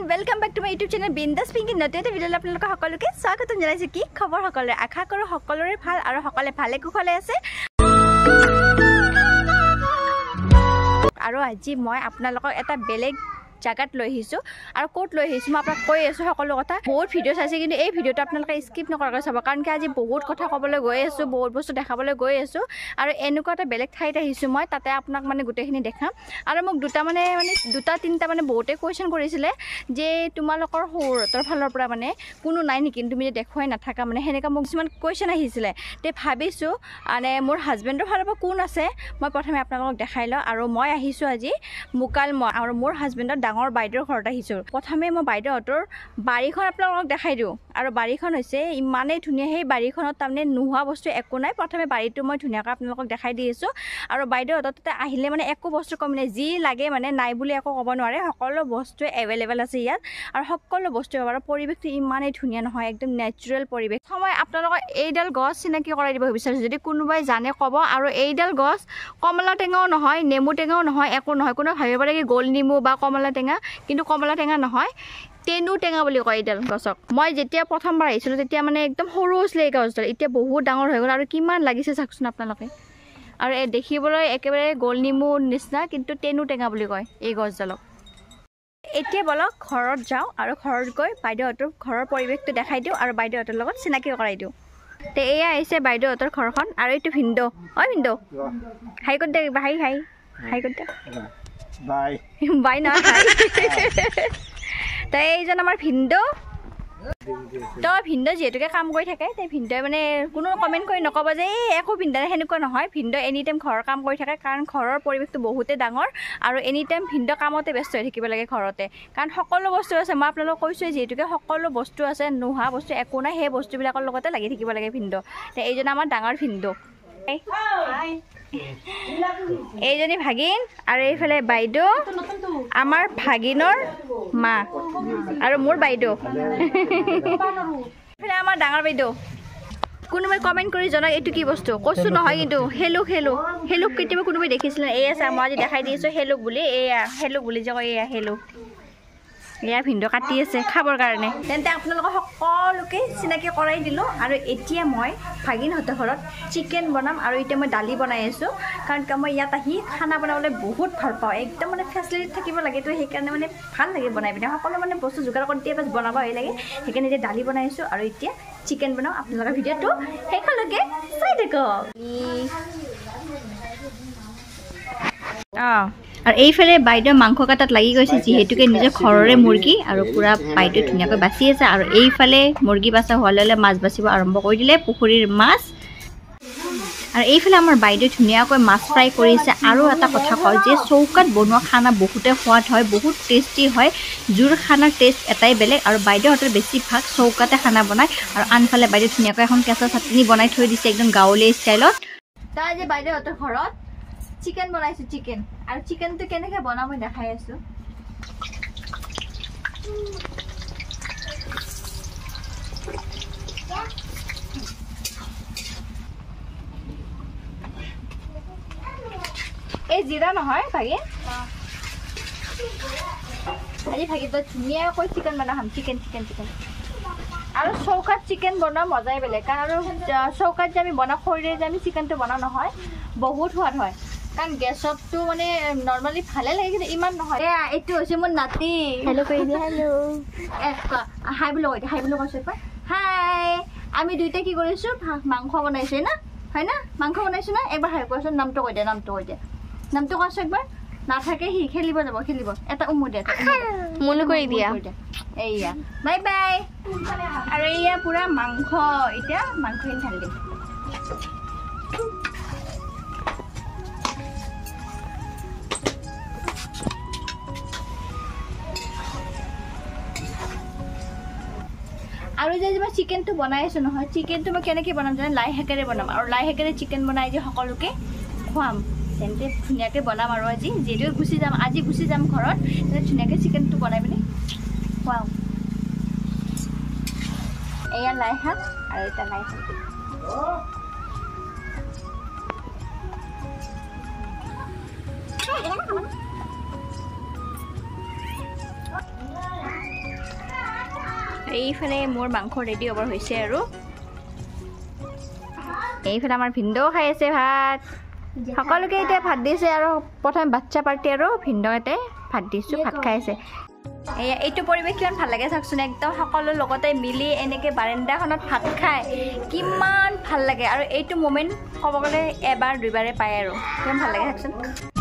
welcome back to my YouTube channel Bindaas Pinky नते video আপোনালোক সকলোকে স্বাগতম জনাইছো কি খবৰ সকলোৰে আশা কৰো সকলোৰে ভাল আৰু সকলে ভালে কুশলে আছে আৰু আজি মই আপোনালোকক এটা বেলেগ জাগাত লৈ আহিছো আৰু কোট লৈ আহিছো মই আপোনাক কৈ আছো সকলো কথা বহুত ভিডিঅ চাইছে কিন্তু এই ভিডিঅটো আপোনালোকে স্কিপ নকৰাকৈ চাব কাৰণ কি আজি বহুত কথা ক'বলৈ গৈ আছো বহুত বস্তু দেখাবলৈ গৈ আছো আৰু এনেকুৱা এটা বেলেগ ঠাইত আহিছো মই তাতে আপোনাক মানে গোটেইখিনি দেখাম আৰু মোক দুটা তিনটা মানে বহুতে কোৱেশ্চন কৰিছিলে যে তোমালোকৰ সৌৰতৰ ফালৰ পৰা মানে কোনো নাই নেকি তুমি যে দেখুৱাই নাথাকা মানে হেনেকা মোক কিছুমান কোৱেশ্চন আহিছিলে তে ভাবিছো মানে মোৰ হাজবেণ্ডৰ ফালৰ পৰা কোন আছে মই প্ৰথমে আপোনালোকক দেখাই লওঁ আৰু মই আহিছো আজি মুকালম আৰু মোৰ হাজবেণ্ডৰ ডাঙৰ বাইদেউৰ ঘৰত আহিছো প্ৰথমে মই বাইদেউহঁতৰ বাৰীখন আপোনালোকক দেখাই দিওঁ আৰু বাৰীখন হৈছে ইমানেই ধুনীয়া সেই বাৰীখনত তাৰমানে নোহোৱা বস্তু একো নাই প্ৰথমে বাৰীটো মই ধুনীয়াকৈ আপোনালোকক দেখাই দি আছো আৰু বাইদেউহঁতৰ তাতে আহিলে মানে একো বস্তু কম নাই যি লাগে মানে নাই বুলি একো ক'ব নোৱাৰে সকলো বস্তু এভেইলেবল আছে ইয়াত আৰু সকলো বস্তু আৰু পৰিৱেশটো ইমানেই ধুনীয়া নহয় একদম নেচাৰেল পৰিৱেশ মই আপোনালোকক এইডাল গছ চিনাকি কৰাই দিব বিচাৰিছো যদি কোনোবাই জানে ক'ব আৰু এইডাল গছ কমলা টেঙাও নহয় নেমু টেঙাও নহয় একো নহয় কোনো ভাবিব পাৰে কি গোল নেমু বা কমলা টেঙা কিন্তু কমলা টেঙা নহয় তেনু টেঙা বুলি কয় এইডাল গছক মই যেতিয়া প্ৰথমবাৰ আহিছিলো তেতিয়া মানে একদম সৰু আছিল এই গছডাল এতিয়া বহুত ডাঙৰ হৈ গ'ল আৰু কিমান লাগিছে চাওকচোন আপোনালোকে আৰু এই দেখিবলৈ একেবাৰে গোল নেমু নিচিনা কিন্তু তেনু টেঙা বুলি কয় এই গছডালক এতিয়া বলক ঘৰত যাওঁ আৰু ঘৰত গৈ বাইদেউহঁতৰ ঘৰৰ পৰিৱেশটো দেখাই দিওঁ আৰু বাইদেউহঁতৰ লগত চিনাকি কৰাই দিওঁ তে এয়া আহিছে বাইদেউহঁতৰ ঘৰখন আৰু এইটো ভিন্দো ভিন্দো হাই কৰি দে হাই হাই হাই কৰি দে বাই বাই না তাই এইজন আমাৰ ভিন্দো তো ভিন্দো যিহেতুকে কাম কৰি থাকে তাই ভিন্দোৱে মানে কোনো কমেণ্ট কৰি নক'ব যে এই একো ভিন্দা সেনেকুৱা নহয় ভিন্দো এনি টাইম ঘৰৰ কাম কৰি থাকে কাৰণ ঘৰৰ পৰিৱেশটো বহুতেই ডাঙৰ আৰু এনি টাইম ভিন্দো কামতে ব্যস্ত হৈ থাকিব লাগে ঘৰতে কাৰণ সকলো বস্তু আছে মই আপোনালোকক কৈছোঁৱে যিহেতুকে সকলো বস্তু আছে নোহোৱা বস্তু একো নাই সেই বস্তুবিলাকৰ লগতে লাগি থাকিব লাগে ভিন্দো তে এইজন আমাৰ ডাঙৰ ভিন্দো এইজনী ভাগিন আৰু এইফালে বাইদেউ আমাৰ ভাগিনৰ মা আৰু মোৰ বাইদেউ এইফালে আমাৰ ডাঙৰ বাইদেউ কোনোবাই কমেণ্ট কৰি জনাওক এইটো কি বস্তু কচু নহয় কিন্তু হেলুক কেতিয়াবা কোনোবাই দেখিছিলে এই আছে মই আজি দেখাই দিছোঁ হেলুক বুলি এয়া হেলুক বুলি যে কয় এয়া হেলুক এয়া ভিন্দো কাটি আছে খাবৰ কাৰণে তেন্তে আপোনালোকক সকলোকে চিনাকি কৰাই দিলোঁ আৰু এতিয়া মই ভাগিনহঁতৰ ঘৰত চিকেন বনাম আৰু এতিয়া মই দালি বনাই আছোঁ কাৰণ মই ইয়াত আহি খানা বনাবলৈ বহুত ভাল পাওঁ একদম মানে ফেচিলিটি থাকিব লাগে তো সেইকাৰণে মানে ভাল লাগে বনাই পিনে সকলো মানে বস্তু যোগাৰ কৰি দিয়ে বাছ বনাবই লাগে সেইকাৰণে এতিয়া দালি বনাই আছোঁ আৰু এতিয়া চিকেন বনাওঁ আপোনালোকৰ ভিডিঅ'টো শেষলৈকে চাই থাকক আৰু এইফালে বাইদেউ মাংস কাটাত লাগি গৈছে যিহেতুকে নিজৰ ঘৰৰে মুৰ্গী আৰু পুৰা বাইদেউ ধুনীয়াকৈ বাচি আছে আৰু এইফালে মুৰ্গী বাচা হোৱালৈ মাছ বাচিব আৰম্ভ কৰি দিলে পুখুৰীৰ মাছ আৰু এইফালে আমাৰ বাইদেউ ধুনীয়াকৈ মাছ ফ্ৰাই কৰিছে আৰু এটা কথা কয় যে চৌকাত বনোৱা খানা বহুতে সোৱাদ হয় বহুত টেষ্টি হয় জোৰ খানাৰ টেষ্ট এটাই বেলেগ আৰু বাইদেউহঁতৰ বেছিভাগ চৌকাতে খানা বনায় আৰু আনফালে বাইদেউ ধুনীয়াকৈ এখন কেঁচা চাটনি বনাই থৈ দিছে একদম গাঁৱলীয়া ষ্টাইলত তাৰ যে বাইদেউহঁতৰ ঘৰত চিকেন বনাইছো চিকেন আৰু চিকেনটো কেনেকৈ বনাম মই দেখাই আছো এই জিৰা নহয় ভাগি আজি ভাগিটো ধুনীয়াকৈ চিকেন বনাম চিকেন আৰু চৌকাত চিকেন বনোৱা মজাই বেলেগ কাৰণ আৰু চৌকাত যে আমি বনাওঁ খৰিৰে যে আমি চিকেনটো বনাওঁ নহয় বহুত সোৱাদ হয় কাৰণ গেছতটো মানে নৰ্মেলি ভালে লাগে কিন্তু ইমান নহয় এইটো হৈছে মোৰ নাতি হেল্ল' কৰি দিয়া হেল্ল' হাই বুলি কৈছোঁ হাই আমি দুইটা কি কৰিছোঁ মাংস বনাইছোঁ না হয় না মাংস বনাইছোঁ না একবাৰ হাই কোৱাচোন নামটো কৈ দিয়া নামটো কোৱাচোন একবাৰ নাথাকে সি খেলিব এটা উমু দিয়া মনো কৰি দিয়া এইয়া বাই বাই আৰু এয়া পুৰা মাংস এতিয়া মাংসখিনি ঢালি দিম আৰু যে মই চিকেনটো বনাই আছোঁ নহয় চিকেনটো মই কেনেকৈ বনাম জানে লাই শাকেৰে বনাম আৰু লাই শাকেৰে চিকেন বনাই যে সকলোকে খুৱাম তেন্তে ধুনীয়াকৈ বনাম আৰু আজি যিহেতু আজি গুচি যাম ঘৰত তেন্তে ধুনীয়াকৈ চিকেনটো বনাই পিনে খুৱাম এয়া লাই শাক আৰু এটা লাই শাক এইফালে মোৰ মাংস ৰেডি হ'ব হৈছে আৰু এইফালে আমাৰ ভিনদেউ খাই আছে ভাত সকলোকে এতিয়া ভাত দিছে আৰু প্ৰথমে বাচ্চা পাৰ্টি আৰু ভিনদেউতে ভাত দিছোঁ ভাত খাই আছে এইটো পৰিৱেশ কিমান ভাল লাগে চাওকচোন একদম সকলো লগতে মিলি এনেকৈ বাৰান্দাখনত ভাত খাই কিমান ভাল লাগে আৰু এইটো মোমেণ্ট ক'ব গ'লে এবাৰ দুইবাৰে পায় আৰু কিমান ভাল লাগে চাওকচোন